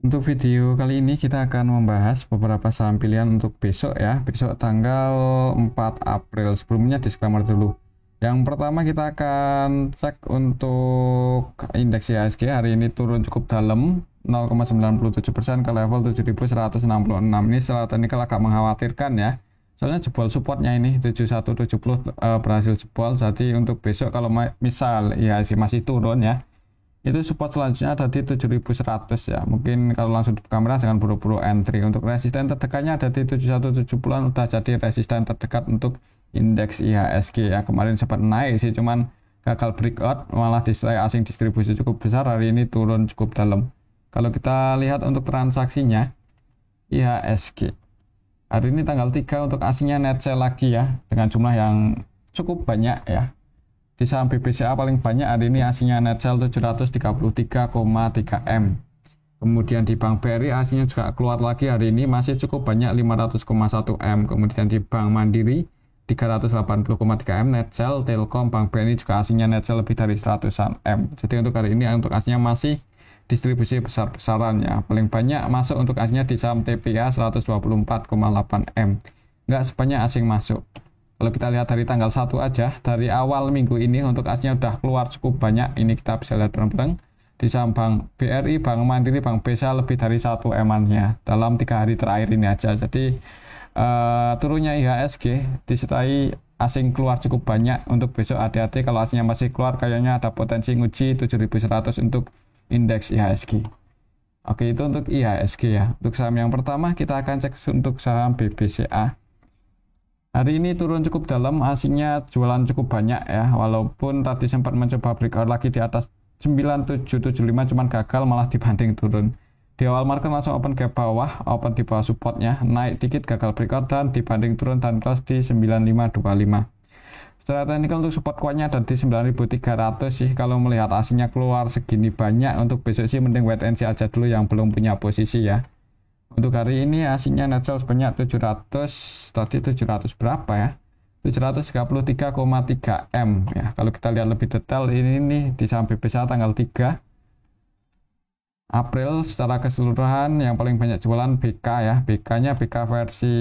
Untuk video kali ini kita akan membahas beberapa saham pilihan untuk besok ya, besok tanggal 4 April. Sebelumnya disclaimer dulu. Yang pertama kita akan cek untuk indeks IHSG hari ini turun cukup dalam 0,97% ke level 7.166. Ini secara teknikal agak mengkhawatirkan ya. Soalnya jebol supportnya ini 7170 berhasil jebol. Jadi untuk besok kalau misal IHSG masih turun ya, itu support selanjutnya ada di 7100 ya. Mungkin kalau langsung di kamera jangan buru-buru entry. Untuk resisten terdekatnya ada di 7170-an, udah jadi resisten terdekat untuk indeks IHSG ya. Kemarin sempat naik sih, cuman gagal breakout, malah asing distribusi cukup besar, hari ini turun cukup dalam. Kalau kita lihat untuk transaksinya IHSG hari ini tanggal 3 untuk asingnya net sell lagi ya, dengan jumlah yang cukup banyak ya. Di saham BBCA paling banyak hari ini asingnya net sell 733,3 M. Kemudian di Bank BRI asingnya juga keluar lagi hari ini, masih cukup banyak 500,1 M. Kemudian di Bank Mandiri 380,3 M net sell. Telkom, Bank BRI juga asingnya net sell lebih dari 100-an M. Jadi untuk hari ini untuk asingnya masih distribusi besar-besaran ya. Paling banyak masuk untuk asingnya di saham TPA 124,8 M. Nggak sebanyak asing masuk. Kalau kita lihat dari tanggal 1 aja, dari awal minggu ini untuk asingnya udah keluar cukup banyak. Ini kita bisa lihat bareng-bareng. Di saham Bank BRI, Bank Mandiri, Bank BCA lebih dari 1 M-nya dalam 3 hari terakhir ini aja. Jadi turunnya IHSG disertai asing keluar cukup banyak. Untuk besok hati-hati, kalau asingnya masih keluar kayaknya ada potensi nguji 7100 untuk indeks IHSG. Oke, itu untuk IHSG ya. Untuk saham yang pertama kita akan cek untuk saham BBCA. Hari ini turun cukup dalam, asingnya jualan cukup banyak ya, walaupun tadi sempat mencoba breakout lagi di atas 9775, cuman gagal malah dibanting turun. Di awal market langsung open gap bawah, open di bawah supportnya, naik dikit gagal breakout dan dibanting turun dan close di 9525. Secara teknikal untuk support kuatnya ada di 9300 sih. Kalau melihat asingnya keluar segini banyak, untuk besok sih mending wait and see aja dulu yang belum punya posisi ya. Untuk hari ini asingnya net sell sebanyak 700, tadi 700 berapa ya? 733,3 M ya. Kalau kita lihat lebih detail ini nih di saham BBCA tanggal 3 April secara keseluruhan yang paling banyak jualan BK ya. BK-nya BK versi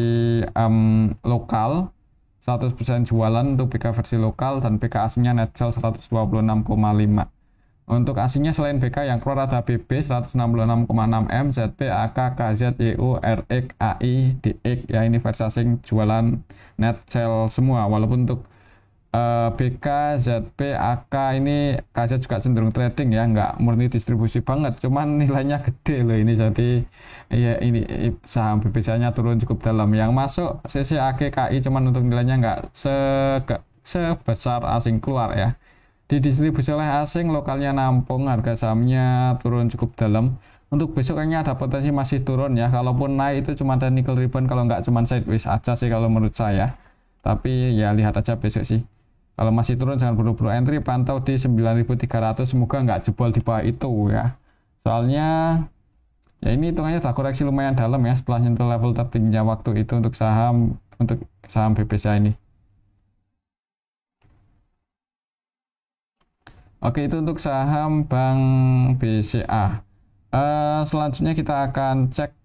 lokal 100% jualan untuk BK versi lokal, dan BK asingnya net sell 126,5. Untuk asingnya selain BK yang keluar ada BB 166,6 M, ZP, AK, KZ, YU, RX, AI, DX ya. Ini versi asing jualan net sell semua. Walaupun untuk BK, ZP, AK ini KZ juga cenderung trading ya, nggak murni distribusi banget, cuman nilainya gede loh ini. Jadi ya ini saham BBCA-nya turun cukup dalam. Yang masuk CCAG, KI cuman untuk nilainya nggak sebesar asing keluar ya. Didistribusi oleh asing, lokalnya nampung, harga sahamnya turun cukup dalam. Untuk besok kayaknya ada potensi masih turun ya. Kalaupun naik itu cuma technical rebound, kalau nggak cuma sideways aja sih kalau menurut saya. Tapi ya lihat aja besok sih. Kalau masih turun jangan buru-buru entry, pantau di 9300, semoga nggak jebol di bawah itu ya. Soalnya ya ini hitungannya udah koreksi lumayan dalam ya setelah nyentuh level tertingginya waktu itu untuk saham BBCA ini. Oke, itu untuk saham Bank BCA. Selanjutnya kita akan cek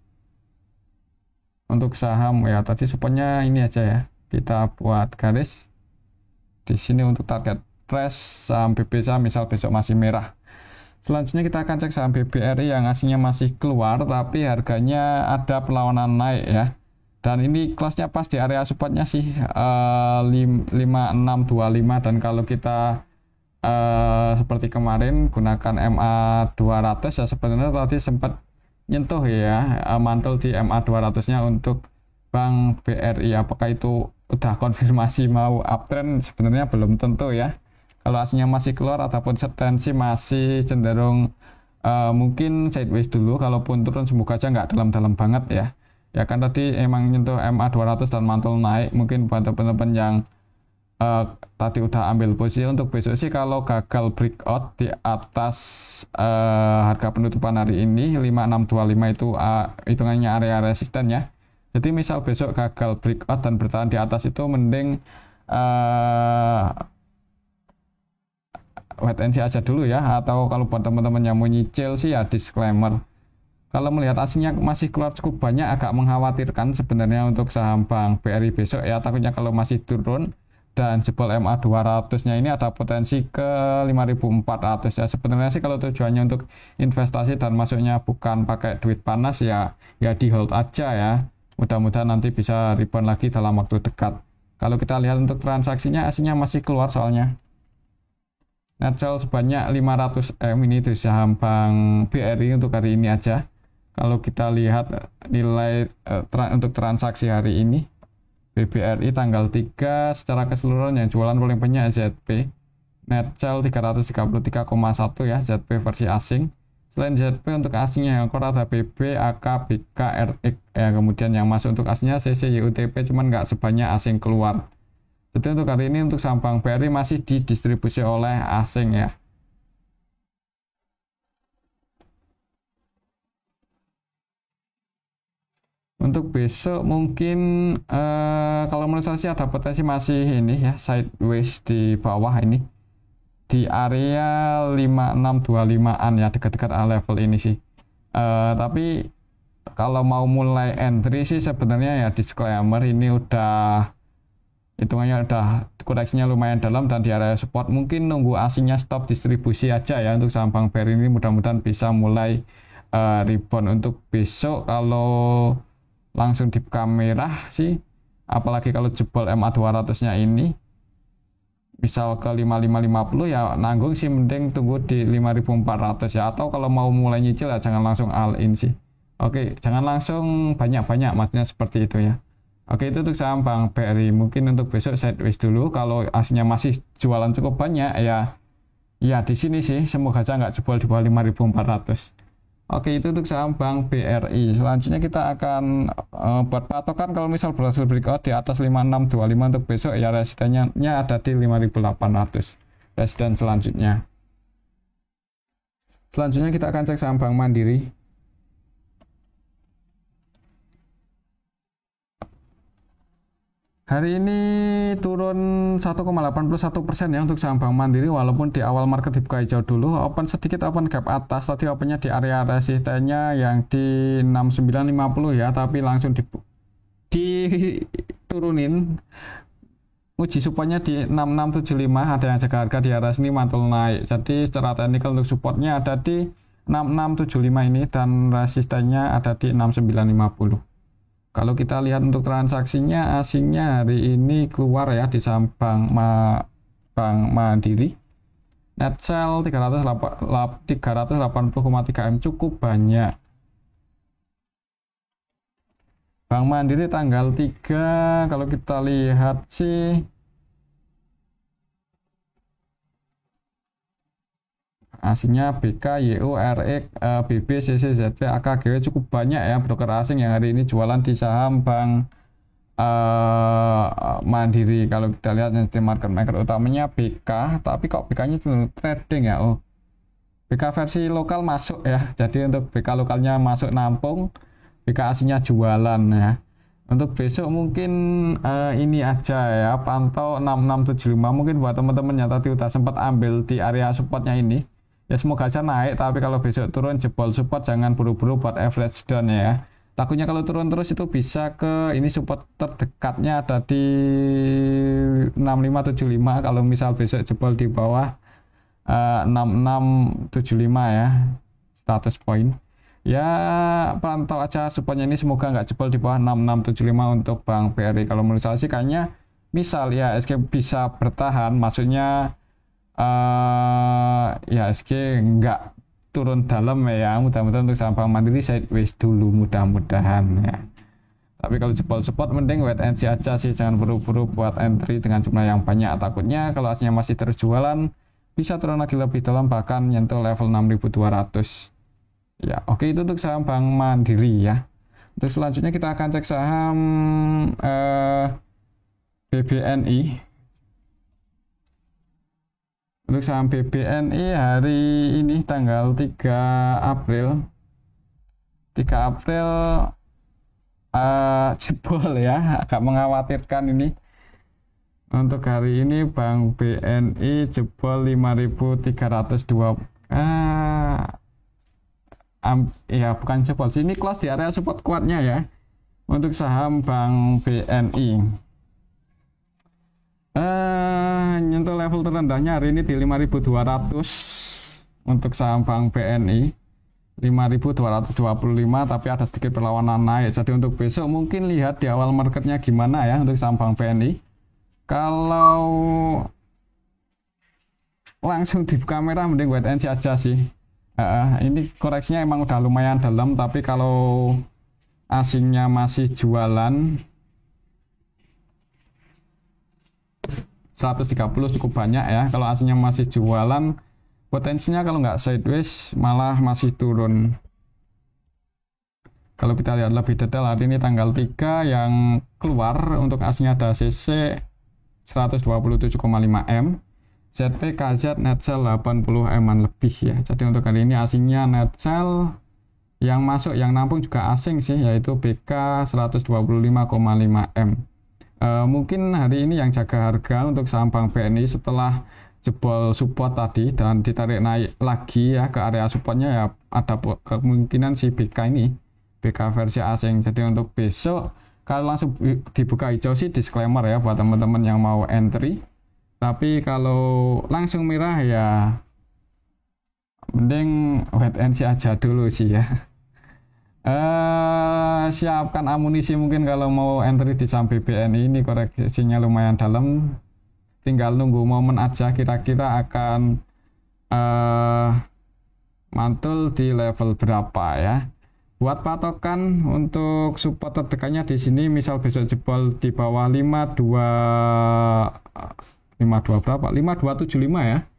untuk saham ya, tadi supportnya ini aja ya. Kita buat garis di sini untuk target price saham BBCA misal besok masih merah. Selanjutnya kita akan cek saham BBRI yang aslinya masih keluar tapi harganya ada perlawanan naik ya. Dan ini kelasnya pas di area supportnya sih 5625, dan kalau kita seperti kemarin gunakan MA 200 ya, sebenarnya tadi sempat nyentuh ya, mantul di MA 200 nya untuk Bank BRI. Apakah itu udah konfirmasi mau uptrend? Sebenarnya belum tentu ya. Kalau aslinya masih keluar ataupun tendensi masih cenderung mungkin sideways dulu. Kalaupun turun semoga aja nggak dalam-dalam banget ya. Ya kan tadi emang nyentuh MA 200 dan mantul naik. Mungkin buat teman-teman yang tadi udah ambil posisi, untuk besok sih kalau gagal breakout di atas harga penutupan hari ini 5625 itu hitungannya area resisten ya. Jadi misal besok gagal breakout dan bertahan di atas itu mending wait and see aja dulu ya. Atau kalau buat teman-teman yang mau nyicil sih ya disclaimer, Kalau melihat asingnya masih keluar cukup banyak, agak mengkhawatirkan sebenarnya untuk saham Bank BRI besok ya. Takutnya kalau masih turun dan jebol MA 200-nya ini ada potensi ke 5.400 ya. Sebenarnya sih kalau tujuannya untuk investasi dan masuknya bukan pakai duit panas ya, ya di hold aja ya. Mudah-mudahan nanti bisa rebound lagi dalam waktu dekat. Kalau kita lihat untuk transaksinya, asingnya masih keluar soalnya. Net sell sebanyak 500 M ini di saham Bank BRI untuk hari ini aja. Kalau kita lihat nilai untuk transaksi hari ini, BBRI tanggal 3 secara keseluruhan yang jualan paling banyak ZP. Net sell 333,1 ya, ZP versi asing. Selain ZP untuk asingnya yang core ada BB, AK, BK, RX ya. Kemudian yang masuk untuk asingnya CC, YUTP cuman nggak sebanyak asing keluar. Jadi untuk hari ini untuk saham Bank BRI masih didistribusi oleh asing ya. Untuk besok mungkin kalau menurut saya sih ada potensi masih ini ya, sideways di bawah ini di area 5625-an ya, dekat-dekat level ini sih. Tapi kalau mau mulai entry sih sebenarnya ya disclaimer ini udah hitungannya udah koreksinya lumayan dalam dan di area support, mungkin nunggu asingnya stop distribusi aja ya untuk saham Bank BRI ini, mudah-mudahan bisa mulai rebound. Untuk besok kalau langsung di merah sih, apalagi kalau jebol MA 200-nya ini misal ke 5550 ya nanggung sih, mending tunggu di 5400 ya, atau kalau mau mulai nyicil ya jangan langsung all in sih. Oke, jangan langsung banyak-banyak, maksudnya seperti itu ya. Oke, itu untuk saham Bank BRI. Mungkin untuk besok sideways dulu, kalau aslinya masih jualan cukup banyak ya di sini sih semoga aja nggak jebol di bawah 5400. Oke, itu untuk saham Bank BRI. Selanjutnya kita akan buat patokan kalau misal berhasil breakout di atas 5625 untuk besok ya, resistennya ada di 5800 resisten selanjutnya. Selanjutnya kita akan cek saham Bank Mandiri. Hari ini turun 1,81% ya untuk saham Bank Mandiri, walaupun di awal market dibuka hijau dulu, open sedikit, open gap atas, tadi opennya di area resistennya yang di 6950 ya, tapi langsung diturunin, uji supportnya di 6675, ada yang jaga harga di area sini mantul naik, jadi secara teknikal untuk supportnya ada di 6675 ini dan resistennya ada di 6950. Kalau kita lihat untuk transaksinya, asingnya hari ini keluar ya di saham Bank Mandiri. Net sell 380,3 M, cukup banyak. Bank Mandiri tanggal 3 kalau kita lihat sih asingnya BK, YO, RX, BB, CC, ZP, AK, GW cukup banyak ya broker asing yang hari ini jualan di saham Bank Mandiri. Kalau kita lihat nanti market maker utamanya BK, tapi kok BK-nya trading ya. Oh, BK versi lokal masuk ya. Jadi untuk BK lokalnya masuk nampung, BK asingnya jualan ya. Untuk besok mungkin ini aja ya, pantau 6675. Mungkin buat teman-teman yang tadi udah sempat ambil di area supportnya ini, ya semoga aja naik, tapi kalau besok turun jebol support jangan buru-buru buat average down ya. Takutnya kalau turun terus itu bisa ke ini, support terdekatnya ada di 6575 kalau misal besok jebol di bawah 6675 ya, 100 poin. Ya pantau aja supportnya ini, semoga nggak jebol di bawah 6675 untuk Bank BRI. Kalau menurut saya sih kayaknya misal ya SG bisa bertahan, maksudnya ya SG nggak turun dalam ya, mudah-mudahan untuk saham Bank Mandiri sideways dulu mudah-mudahan ya. Tapi kalau jebol support mending wait and see aja sih, jangan buru-buru buat entry dengan jumlah yang banyak, takutnya kalau aslinya masih terus jualan bisa turun lagi lebih dalam, bahkan nyentuh level 6200 ya. Oke, itu untuk saham Bank Mandiri ya. Terus selanjutnya kita akan cek saham BBNI. Untuk saham BBNI hari ini tanggal 3 April jebol ya, agak mengkhawatirkan ini. Untuk hari ini Bank BNI jebol 5.320, ya bukan jebol sih, ini close di area support kuatnya ya untuk saham Bank BNI. Nyentuh level terendahnya hari ini di 5.200 untuk saham Bank BNI, 5.225, tapi ada sedikit perlawanan naik. Jadi untuk besok mungkin lihat di awal marketnya gimana ya untuk saham Bank BNI. Kalau langsung dibuka merah mending wait and see aja sih. Ini koreksinya emang udah lumayan dalam, tapi kalau asingnya masih jualan 130 cukup banyak ya. Kalau asingnya masih jualan, potensinya kalau nggak sideways malah masih turun. Kalau kita lihat lebih detail, hari ini tanggal 3 yang keluar untuk asingnya ada CC 127,5 M, ZP, KZ, net sell 80 M-an lebih ya. Jadi untuk hari ini asingnya net sell, yang masuk yang nampung juga asing sih, yaitu BK 125,5 M. Mungkin hari ini yang jaga harga untuk saham Bank BNI setelah jebol support tadi dan ditarik naik lagi ya ke area supportnya, ya ada kemungkinan si BK ini, BK versi asing. Jadi untuk besok kalau langsung dibuka hijau sih disclaimer ya buat teman-teman yang mau entry. Tapi kalau langsung merah ya mending wait and see aja dulu sih ya. Siapkan amunisi mungkin kalau mau entry di saham BBNI, ini koreksinya lumayan dalam. Tinggal nunggu momen aja, kira-kira akan mantul di level berapa ya. Buat patokan untuk support terdekatnya di sini, misal besok jebol di bawah 52 berapa? 5275 ya.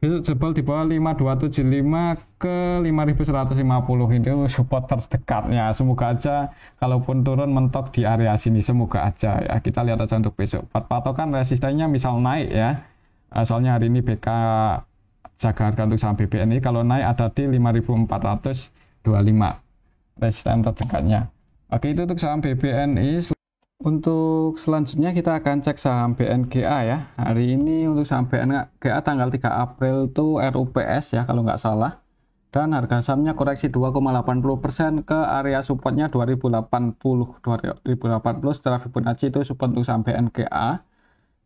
Besok jebol di bawah 5275 ke 5150, ini support terdekatnya. Semoga aja kalaupun turun mentok di area sini, semoga aja ya. Kita lihat aja untuk besok. Patokan resistennya misal naik ya. Soalnya hari ini BK jaga harga untuk saham BBNI, kalau naik ada di 5425 resisten terdekatnya. Oke, itu untuk saham BBNI. Untuk selanjutnya kita akan cek saham BNGA ya. Hari ini untuk saham BNGA tanggal 3 April itu RUPS ya kalau nggak salah. Dan harga sahamnya koreksi 2,80% ke area supportnya 2080 setelah Fibonacci, itu support untuk saham BNGA.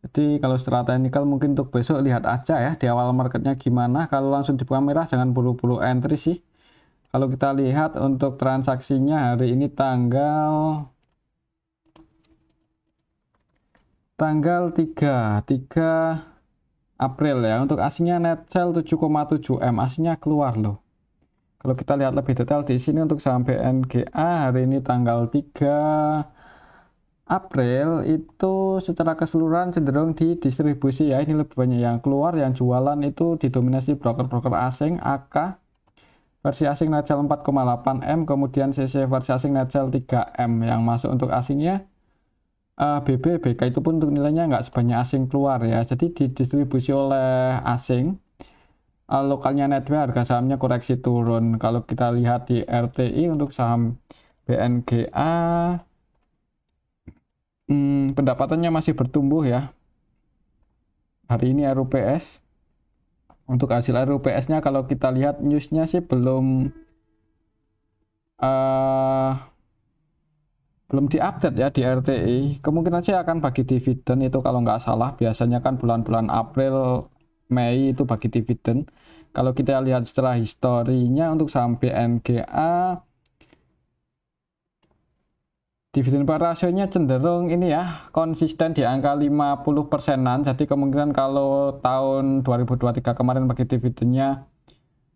Jadi kalau secara teknikal mungkin untuk besok lihat aja ya di awal marketnya gimana. Kalau langsung dibuka merah jangan buru-buru entry sih. Kalau kita lihat untuk transaksinya hari ini tanggal 3 April ya. Untuk asingnya net sell 7,7 M, asingnya keluar loh. Kalau kita lihat lebih detail di sini untuk saham BNGA hari ini tanggal 3 April itu secara keseluruhan cenderung didistribusi ya. Ini lebih banyak yang keluar, yang jualan itu didominasi broker-broker asing. AK versi asing net sell 4,8 M, kemudian CC versi asing net sell 3 M. Yang masuk untuk asingnya BB, BK itu pun untuk nilainya nggak sebanyak asing keluar ya. Jadi didistribusi oleh asing. Lokalnya netway harga sahamnya koreksi turun. Kalau kita lihat di RTI untuk saham BNGA, pendapatannya masih bertumbuh ya. Hari ini RUPS. Untuk hasil RUPS-nya kalau kita lihat newsnya sih belum diupdate ya di RTI. Kemungkinan sih akan bagi dividen itu kalau nggak salah. Biasanya kan bulan-bulan April, Mei itu bagi dividen. Kalau kita lihat setelah historinya untuk saham BNGA, dividen per rasionya cenderung ini ya konsisten di angka 50%-an. Jadi kemungkinan kalau tahun 2023 kemarin bagi dividennya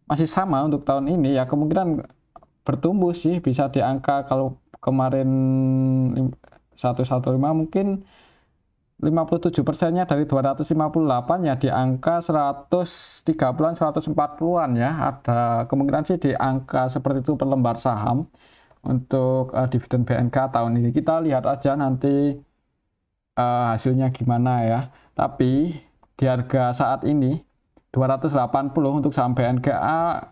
masih sama untuk tahun ini ya, kemungkinan bertumbuh sih, bisa di angka kalau kemarin 115 mungkin 57%-nya dari 258 ya di angka 130-an 140-an ya. Ada kemungkinan sih di angka seperti itu per lembar saham untuk dividen BNK tahun ini. Kita lihat aja nanti hasilnya gimana ya. Tapi di harga saat ini 280 untuk saham BNKA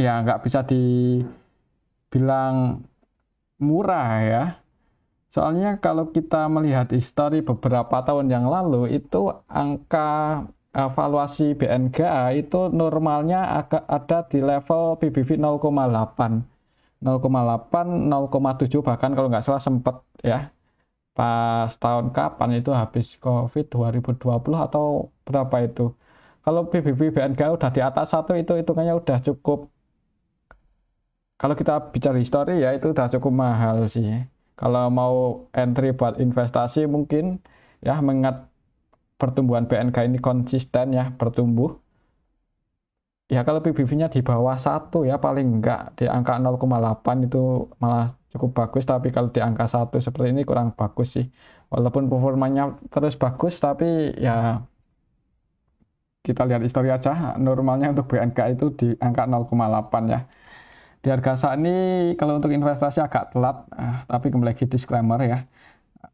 ya nggak bisa dibilang murah ya. Soalnya kalau kita melihat histori beberapa tahun yang lalu itu angka valuasi BNGA itu normalnya agak ada di level PBB 0,8, 0,7 bahkan kalau nggak salah sempat ya pas tahun kapan itu habis COVID 2020 atau berapa itu. Kalau PBB BNGA udah di atas satu itu hitungannya udah cukup. Kalau kita bicara histori ya itu udah cukup mahal sih. Kalau mau entry buat investasi mungkin ya mengingat pertumbuhan BNK ini konsisten ya bertumbuh. Ya kalau PBB-nya di bawah satu ya paling enggak di angka 0,8 itu malah cukup bagus. Tapi kalau di angka satu seperti ini kurang bagus sih. Walaupun performanya terus bagus tapi ya kita lihat histori aja. Normalnya untuk BNK itu di angka 0,8 ya. Di harga saat ini kalau untuk investasi agak telat, tapi kembali lagi disclaimer ya.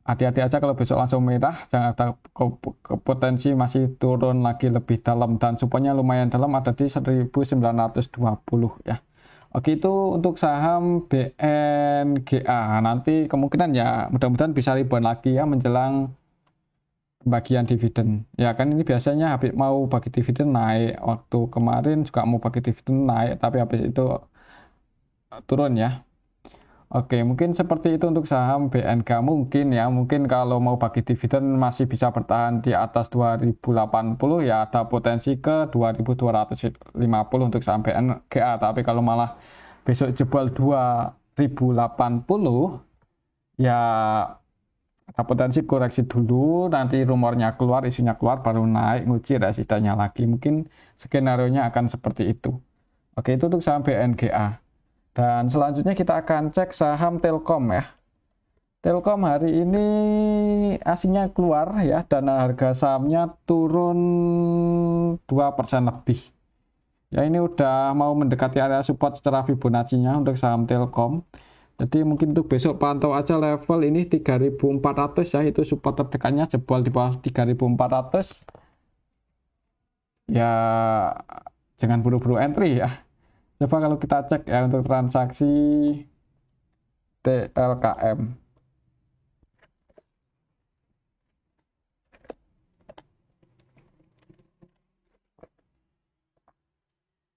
Hati-hati aja kalau besok langsung merah, jangan ada potensi masih turun lagi lebih dalam dan supportnya lumayan dalam ada di 1920 ya. Oke itu untuk saham BNGA. Nanti kemungkinan ya mudah-mudahan bisa ribuan lagi ya menjelang bagian dividen. Ya kan ini biasanya habis mau bagi dividen naik, waktu kemarin juga mau bagi dividen naik, tapi habis itu turun ya. Oke, mungkin seperti itu untuk saham BNK mungkin ya. Mungkin kalau mau bagi dividen masih bisa bertahan di atas 2080 ya ada potensi ke 2250 untuk saham BNGA. Tapi kalau malah besok jebol 2080 ya ada potensi koreksi dulu, nanti rumornya keluar, isunya keluar baru naik nguji resistennya lagi. Mungkin skenario-nya akan seperti itu. Oke, itu untuk saham BNGA. Dan selanjutnya kita akan cek saham Telkom ya. Telkom hari ini aslinya keluar ya, dan harga sahamnya turun 2% lebih. Ya ini udah mau mendekati area support secara Fibonacci-nya untuk saham Telkom. Jadi mungkin untuk besok pantau aja level ini 3.400 ya, itu support terdekatnya jebol di bawah 3.400. Ya jangan buru-buru entry ya. Coba kalau kita cek ya untuk transaksi TLKM.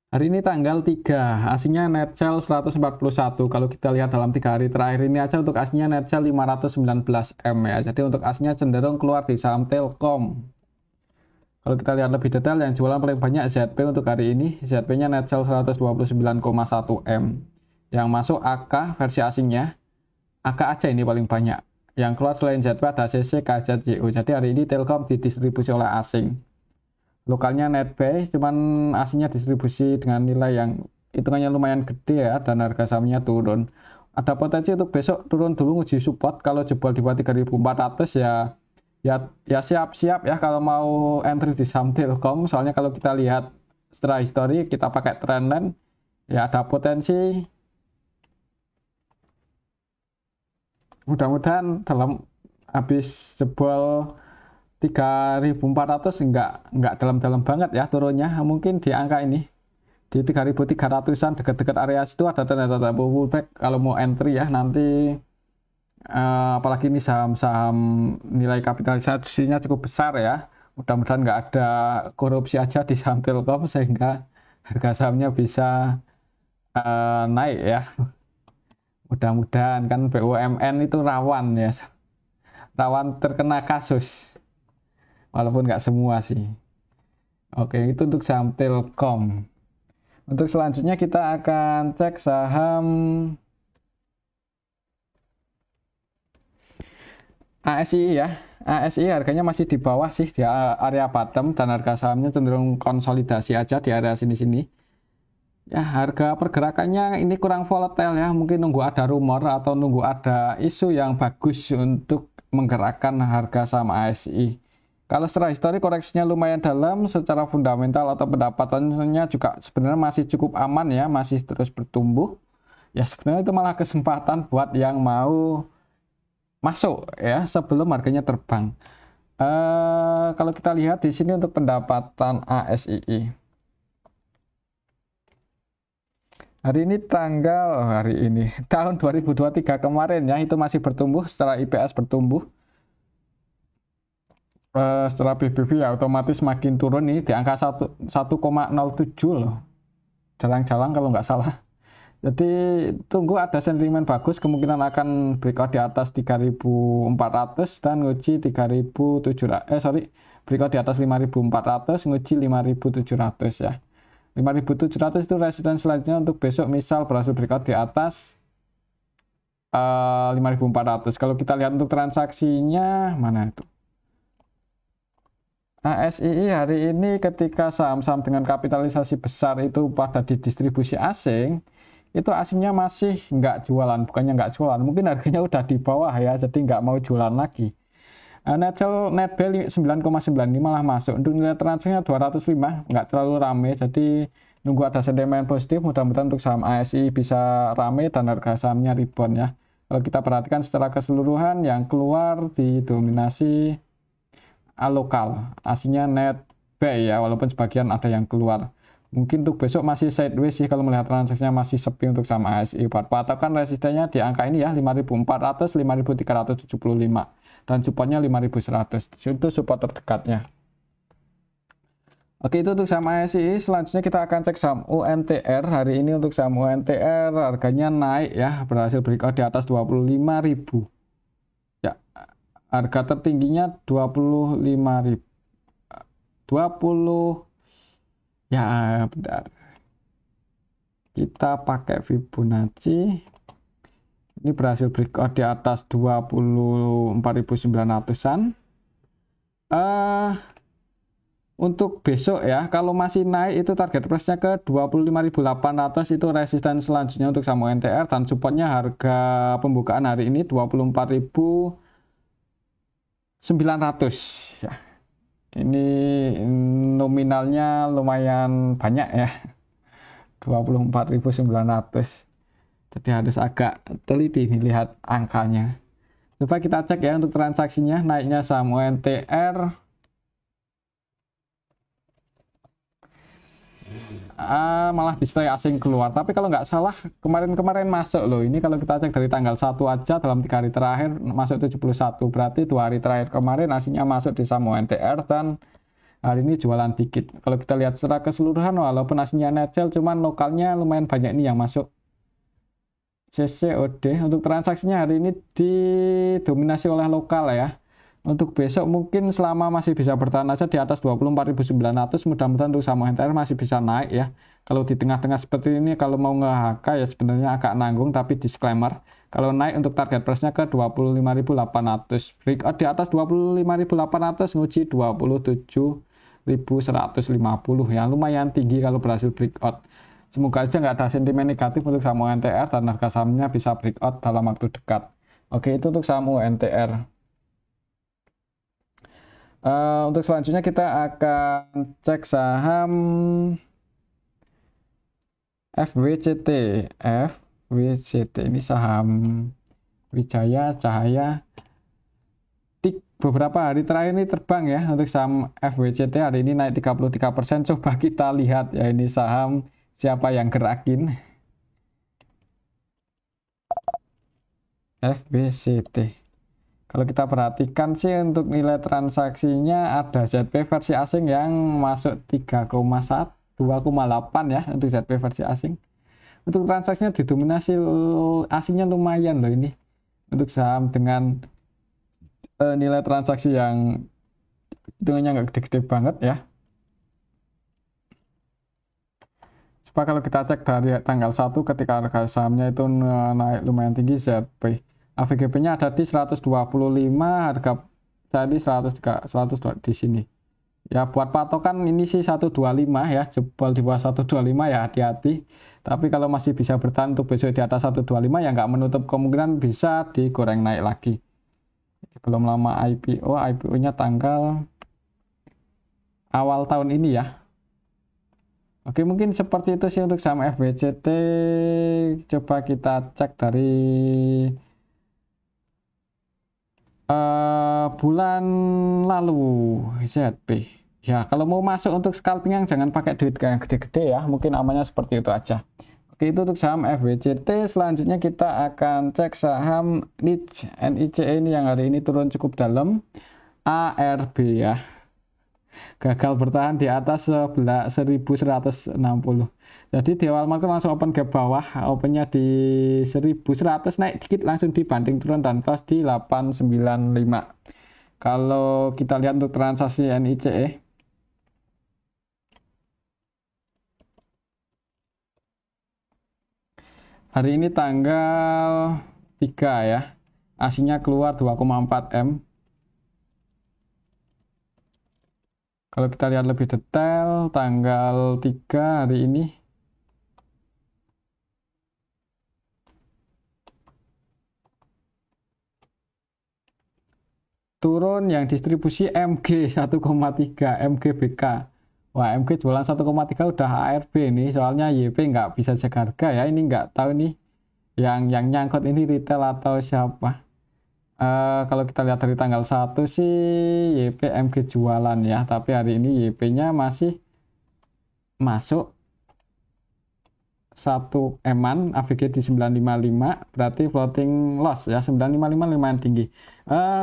Hari ini tanggal 3, aslinya net sell 141. Kalau kita lihat dalam 3 hari terakhir ini aja untuk aslinya net sell 519 M ya. Jadi untuk aslinya cenderung keluar di saham Telkom. Kalau kita lihat lebih detail, yang jualan paling banyak ZP untuk hari ini. ZP-nya net sell 129,1 M. Yang masuk AK versi asingnya. AK aja ini paling banyak. Yang keluar selain ZP ada CC, KZJU. Jadi hari ini Telkom didistribusi oleh asing. Lokalnya net buy, cuman asingnya distribusi dengan nilai yang hitungannya lumayan gede ya. Dan harga sahamnya turun. Ada potensi untuk besok turun dulu uji support. Kalau jebol di bawah 3.400 ya siap-siap ya kalau mau entry di saham Telkom. Soalnya kalau kita lihat secara histori, kita pakai trendline ya ada potensi mudah-mudahan dalam habis jebol 3.400 enggak dalam-dalam banget ya turunnya, mungkin di angka ini di 3.300-an dekat-dekat area situ ada tanda-tanda pullback kalau mau entry ya nanti. Apalagi ini saham-saham nilai kapitalisasinya cukup besar ya. Mudah-mudahan nggak ada korupsi aja di saham Telkom sehingga harga sahamnya bisa naik ya. Mudah-mudahan kan BUMN itu rawan ya, rawan terkena kasus. Walaupun nggak semua sih. Oke, itu untuk saham Telkom. Untuk selanjutnya kita akan cek saham ASI ya. ASI harganya masih di bawah sih di area bottom dan harga sahamnya cenderung konsolidasi aja di area sini-sini. Ya, harga pergerakannya ini kurang volatile ya. Mungkin nunggu ada rumor atau nunggu ada isu yang bagus untuk menggerakkan harga saham ASI. Kalau secara histori koreksinya lumayan dalam, secara fundamental atau pendapatannya juga sebenarnya masih cukup aman ya, masih terus bertumbuh. Ya sebenarnya itu malah kesempatan buat yang mau masuk ya sebelum harganya terbang. Kalau kita lihat di sini untuk pendapatan ASII. Hari ini tahun 2023 kemarin ya itu masih bertumbuh secara IPS bertumbuh. setelah PBB ya otomatis makin turun nih di angka 1,07 loh. Jalan-jalan kalau nggak salah. Jadi tunggu ada sentimen bagus, kemungkinan akan breakout di atas 3.400 dan nguji 3.700, breakout di atas 5.400, nguji 5.700 ya. 5.700 itu resisten selanjutnya untuk besok, misal berhasil breakout di atas 5.400. Kalau kita lihat untuk transaksinya, mana itu? ASII hari ini ketika saham-saham dengan kapitalisasi besar itu pada didistribusi asing, itu asingnya masih nggak jualan, bukannya nggak jualan, mungkin harganya udah di bawah ya, jadi nggak mau jualan lagi. Net buy 9,95 malah masuk. Untuk nilai transaksinya 205, nggak terlalu rame, jadi nunggu ada sentimen positif, mudah-mudahan untuk saham ASI bisa rame dan harga sahamnya rebound ya. Kalau kita perhatikan secara keseluruhan, yang keluar didominasi lokal, aslinya net buy ya, walaupun sebagian ada yang keluar. Mungkin untuk besok masih sideways sih kalau melihat transaksinya masih sepi untuk saham ASI. Buat patokan resistennya di angka ini ya, 5.400, 5.375 dan supportnya 5.100. Itu support terdekatnya. Oke, itu untuk saham ASI. Selanjutnya kita akan cek saham UNTR. Hari ini untuk saham UNTR harganya naik ya, berhasil breakout di atas 25.000. Ya, harga tertingginya 25.000. 20 ya, bentar. Kita pakai Fibonacci. Ini berhasil breakout di atas 24.900-an. Untuk besok ya, kalau masih naik itu target price-nya ke 25.800, itu resisten selanjutnya untuk saham UNTR, dan supportnya harga pembukaan hari ini 24.900 ya. Ini nominalnya lumayan banyak ya, 24.900. Jadi harus agak teliti nih lihat angkanya. Coba kita cek ya untuk transaksinya, naiknya saham UNTR. Malah display asing keluar, tapi kalau nggak salah kemarin-kemarin masuk loh. Ini kalau kita cek dari tanggal 1 aja, dalam 3 hari terakhir masuk 71, berarti 2 hari terakhir kemarin aslinya masuk di saham UNTR, dan hari ini jualan dikit. Kalau kita lihat secara keseluruhan, walaupun aslinya net sell, cuman lokalnya lumayan banyak nih yang masuk. CCOD untuk transaksinya hari ini didominasi oleh lokal ya. Untuk besok mungkin selama masih bisa bertahan aja di atas 24.900, mudah-mudahan untuk saham UNTR masih bisa naik ya. Kalau di tengah-tengah seperti ini, kalau mau nge-HK ya sebenarnya agak nanggung, tapi disclaimer, kalau naik untuk target price-nya ke 25.800, breakout di atas 25.800, nguji 27.150 ya, lumayan tinggi kalau berhasil breakout. Semoga aja nggak ada sentimen negatif untuk saham UNTR dan harga sahamnya bisa breakout dalam waktu dekat. Oke, itu untuk saham UNTR. Untuk selanjutnya kita akan cek saham FWCT. FWCT ini saham Wijaya Cahaya. Beberapa hari terakhir ini terbang ya untuk saham FWCT, hari ini naik 33%. Coba kita lihat ya, ini saham siapa yang gerakin. FWCT. Kalau kita perhatikan sih untuk nilai transaksinya ada ZP versi asing yang masuk 3,1, 2,8 ya untuk ZP versi asing. Untuk transaksinya didominasi asingnya lumayan loh ini. Untuk saham dengan nilai transaksi yang hitungannya nggak gede-gede banget ya. Coba kalau kita cek dari tanggal 1 ketika harga sahamnya itu naik lumayan tinggi, ZP. AVGP-nya ada di 125, harga tadi 102 di sini. Ya buat patokan ini sih 125 ya, jebol di bawah 125 ya hati-hati. Tapi kalau masih bisa bertahan untuk besok di atas 125 ya nggak menutup kemungkinan bisa digoreng naik lagi. Belum lama IPO-nya tanggal awal tahun ini ya. Oke, mungkin seperti itu sih untuk saham FWCT. Coba kita cek dari bulan lalu ZP. Ya, kalau mau masuk untuk scalping yang jangan pakai duit yang gede-gede ya. Mungkin amannya seperti itu aja. Oke, itu untuk saham FWCT. Selanjutnya kita akan cek saham NIC. NIC ini yang hari ini turun cukup dalam. ARB ya, gagal bertahan di atas 1160. Jadi di awal market langsung open gap bawah, opennya di 1100, naik dikit langsung dibanting turun dan close di 895. Kalau kita lihat untuk transaksi NICE, hari ini tanggal 3 ya, aslinya keluar 2,4 M. Kalau kita lihat lebih detail, tanggal 3 hari ini turun yang distribusi MG 1,3, MGBK. Wah, MG jualan 1,3 udah ARB nih, soalnya YP nggak bisa cek harga ya. Ini nggak tahu nih yang nyangkut ini retail atau siapa. Kalau kita lihat dari tanggal 1 sih YP MG jualan ya, tapi hari ini YP-nya masih masuk 1 eman, AVG di 955, berarti floating loss ya, 955 lumayan tinggi.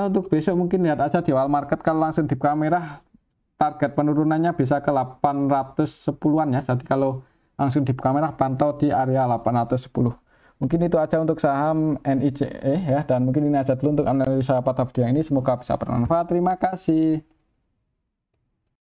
Untuk besok mungkin lihat aja di awal market, kalau langsung di kamera target penurunannya bisa ke 810-an ya, jadi kalau langsung di kamera pantau di area 810. Mungkin itu aja untuk saham NICE ya, dan mungkin ini aja dulu untuk analisa pada video ini, semoga bisa bermanfaat. Terima kasih.